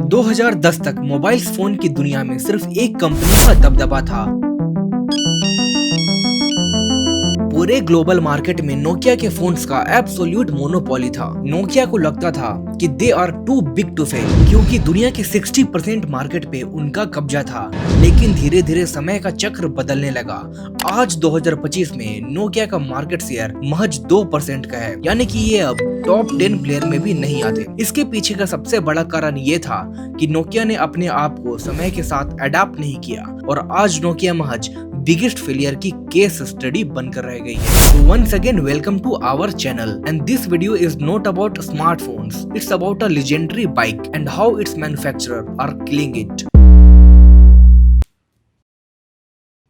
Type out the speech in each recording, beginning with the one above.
2010 तक mobile phone की दुनिया में सिर्फ एक कंपनी का दबदबा था। पूरे ग्लोबल मार्केट में नोकिया के फोन्स का एब्सोल्यूट मोनोपोली था। नोकिया को लगता था कि they are too big to fail, क्योंकि दुनिया के 60% मार्केट पे उनका कब्जा था। लेकिन धीरे धीरे समय का चक्र बदलने लगा। आज 2025 में नोकिया का मार्केट शेयर महज 2% का है, यानी कि ये अब टॉप 10 प्लेयर में भी नहीं आते। इसके पीछे का सबसे बड़ा कारण ये था कि नोकिया ने अपने आप को समय के साथ अडाप्ट नहीं किया और आज नोकिया महज बिगेस्ट फेलियर की केस स्टडी बनकर रह गई है। Once again welcome to our channel and this video is not about smartphones, it's about a legendary bike and how its manufacturer are killing it.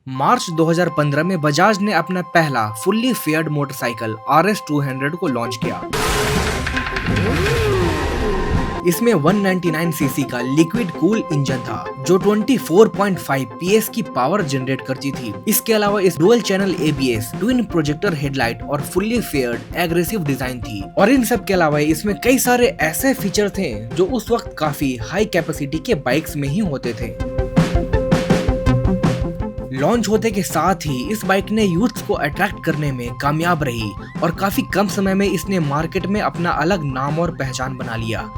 March 2015 में बजाज ने अपना पहला फुल्ली फेयर्ड मोटरसाइकिल RS200 को launch किया। इसमें 199 सीसी का liquid cool engine था जो 24.5 PS की पावर जनरेट करती थी। इसके अलावा इस dual channel ABS, twin projector headlight और फुल्ली फेयर्ड एग्रेसिव डिजाइन थी। और इन सब के अलावा इसमें कई सारे ऐसे फीचर थे जो उस वक्त काफी हाई कैपेसिटी के बाइक्स में ही होते थे। लॉन्च होते के साथ ही इस बाइक ने यूथ्स को अट्रैक्ट करने में कामयाब रही और काफी कम समय में इसने मार्केट में अपना अलग नाम और पहचान बना लिया।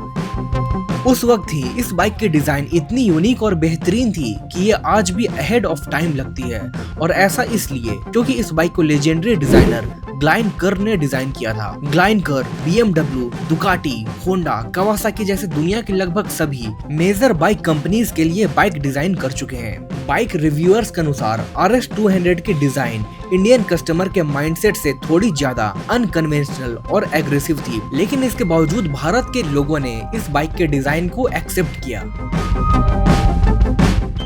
उस वक्त ही इस बाइक की डिजाइन इतनी यूनिक और बेहतरीन थी कि ये आज भी अहेड ऑफ टाइम लगती है। और ऐसा इसलिए क्योंकि इस बाइक को लेजेंडरी डिजाइनर ग्लाइनकर ने डिजाइन किया था। ग्लाइनकर BMW, दुकाटी, होंडा, कवासाकी जैसे दुनिया के लगभग सभी मेजर बाइक कंपनीज के लिए बाइक डिजाइन कर चुके हैं। बाइक रिव्यूअर्स के अनुसार RS200 की डिजाइन इंडियन कस्टमर के माइंडसेट से थोड़ी ज्यादा अनकन्वेंशनल और एग्रेसिव थी, लेकिन इसके बावजूद भारत के लोगों ने इस बाइक के डिजाइन को एक्सेप्ट किया।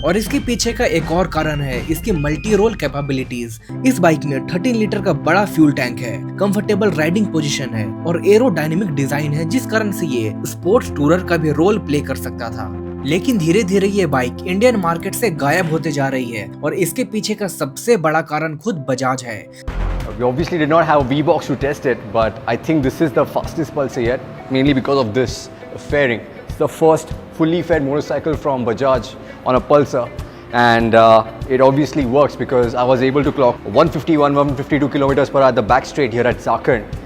और इसके पीछे का एक और कारण है इसकी मल्टी रोल कैपेबिलिटीज। इस बाइक में 13 लीटर का बड़ा फ्यूल टैंक है, कंफर्टेबल राइडिंग पोजीशन है और एरोडायनेमिक डिजाइन है, जिस कारण से ये स्पोर्ट्स टूरर का भी रोल प्ले कर सकता था। लेकिन धीरे धीरे ये बाइक इंडियन मार्केट से गायब होते जा रही है और इसके पीछे का सबसे बड़ा कारण खुद बजाज है। We obviously did not have a V-Box to test it, but I think this is the fastest Pulsar yet, mainly because of this fairing. It's the first fully faired motorcycle from Bajaj on a Pulsar, and it obviously works because I was able to clock 151-152 kilometers per hour at the back straight here at Sakand,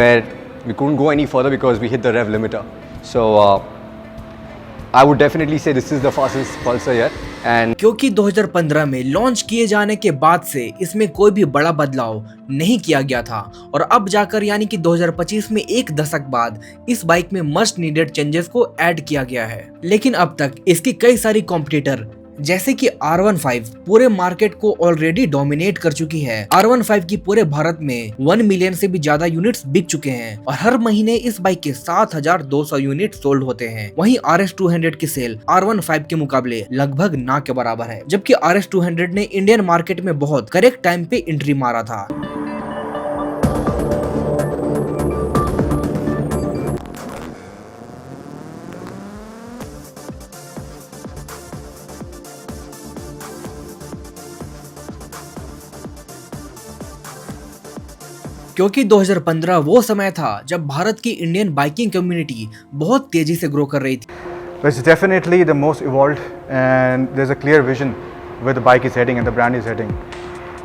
where we couldn't go any further because we hit the rev limiter. So I would definitely say this is the fastest Pulsar yet. And क्योंकि 2015 में launch किए जाने के बाद से इसमें कोई भी बड़ा बदलाव नहीं किया गया था और अब जाकर यानी कि 2025 में एक दशक बाद इस बाइक में मस्ट नीडेड चेंजेस को ऐड किया गया है। लेकिन अब तक इसकी कई सारी कॉम्पिटिटर जैसे कि R15 पूरे मार्केट को ऑलरेडी डोमिनेट कर चुकी है। R15 की पूरे भारत में 1 मिलियन से भी ज्यादा यूनिट्स बिक चुके हैं और हर महीने इस बाइक के 7200 यूनिट सोल्ड होते हैं। वहीं RS200 की सेल R15 के मुकाबले लगभग ना के बराबर है, जबकि RS200 ने इंडियन मार्केट में बहुत करेक्ट टाइम पे एंट्री मारा था। क्योंकि 2015 वो समय था जब भारत की इंडियन बाइकिंग कम्युनिटी बहुत तेजी से ग्रो कर रही थी। It's definitely the most evolved and there's a clear vision where the bike is heading and the brand is heading.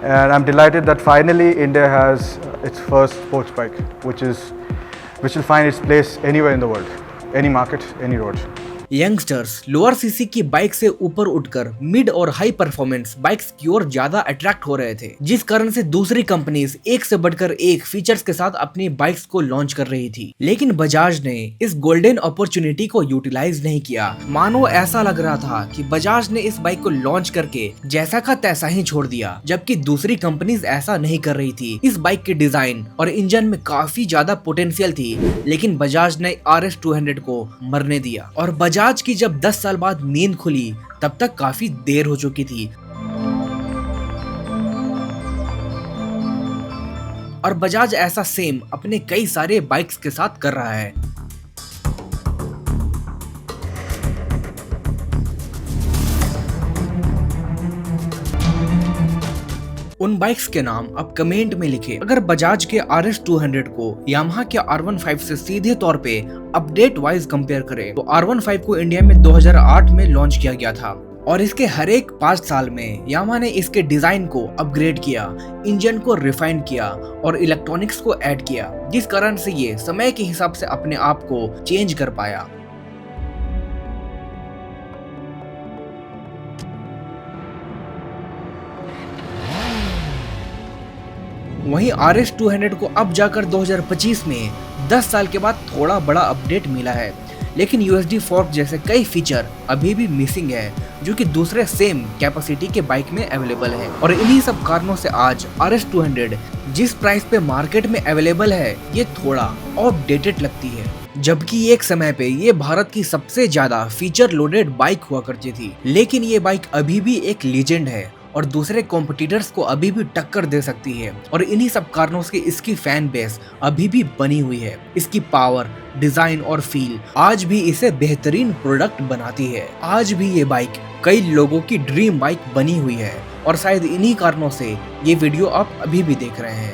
And I'm delighted that finally India has its first sports bike which will find its place anywhere in the world, any market, any road. Youngsters lower CC की bike से ऊपर उठकर mid और high performance bikes की ओर ज्यादा attract हो रहे थे, जिस कारण से दूसरी कंपनीज एक से बढ़कर एक फीचर्स के साथ अपनी बाइक्स को लॉन्च कर रही थी। लेकिन बजाज ने इस गोल्डन अपॉर्चुनिटी को यूटिलाइज नहीं किया। मानो ऐसा लग रहा था कि बजाज ने इस बाइक को लॉन्च करके जैसा का तैसा ही छोड़ दिया, जबकि दूसरी कंपनीज ऐसा नहीं कर रही थी। इस बाइक के डिजाइन और इंजन में काफी ज्यादा पोटेंशियल थी, लेकिन बजाज ने RS200 को मरने दिया। और बजाज की जब 10 साल बाद नींद खुली तब तक काफी देर हो चुकी थी। और बजाज ऐसा सेम अपने कई सारे बाइक्स के साथ कर रहा है। उन बाइक्स के नाम अब कमेंट में लिखे। अगर बजाज के RS 200 को यामाहा के R15 से सीधे तौर पे अपडेट वाइज कंपेयर करें तो R15 को इंडिया में 2008 में लॉन्च किया गया था और इसके हर एक 5 साल में यामाहा ने इसके डिजाइन को अपग्रेड किया, इंजन को रिफाइन किया और इलेक्ट्रॉनिक्स को ऐड किया, जिस कारण से ये समय के हिसाब से अपने आप को चेंज कर पाया। वहीं RS 200 को अब जाकर 2025 में 10 साल के बाद थोड़ा बड़ा अपडेट मिला है, लेकिन USD फोर्क जैसे कई फीचर अभी भी मिसिंग है जो कि दूसरे सेम कैपेसिटी के बाइक में अवेलेबल है। और इन्हीं सब कारणों से आज RS 200 जिस प्राइस पे मार्केट में अवेलेबल है ये थोड़ा आउटडेटेड लगती है, जबकि एक समय पे ये भारत की सबसे ज्यादा फीचर लोडेड बाइक हुआ करती थी। लेकिन ये बाइक अभी भी एक लीजेंड है और दूसरे कॉम्पिटिटर्स को अभी भी टक्कर दे सकती है और इन्हीं सब कारणों से इसकी फैन बेस अभी भी बनी हुई है। इसकी पावर, डिजाइन और फील आज भी इसे बेहतरीन प्रोडक्ट बनाती है। आज भी ये बाइक कई लोगों की ड्रीम बाइक बनी हुई है और शायद इन्हीं कारणों से ये वीडियो आप अभी भी देख रहे हैं।